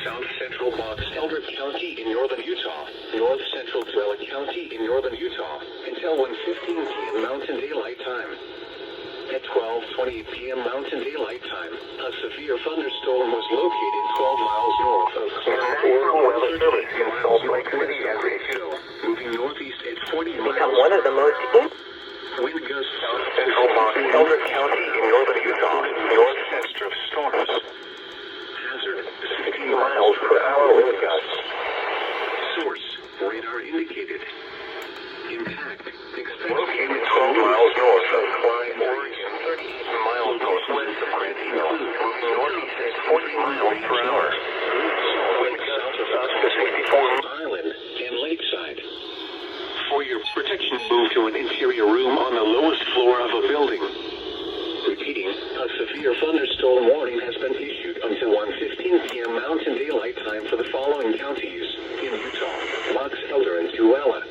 South Central Box Elder County in northern Utah, North Central Tuella County in northern Utah, until 1:15 p.m. Mountain Daylight Time. At 12:20 p.m. Mountain Daylight Time, a severe thunderstorm was located 12 miles north of Clark, or 38 miles west of Red Hill, moving northeast at 40 miles. Become one of the most Wind gusts South Central Box Elder County in northern Utah, north of storms. Hazard 50 miles per hour wind gusts. Source radar indicated. Impact expected. Located 12 miles north of Klein, Oregon, 38 miles northwest of Red Hill, moving northeast at 40 miles per hour. Wind gusts up to 64 Island and Lakeside. For your protection, move to an interior room on the lowest floor of a building. Repeating, a severe thunderstorm warning has been issued until 1:15 p.m. Mountain Daylight Time for the following counties in Utah: Box Elder and Tuella.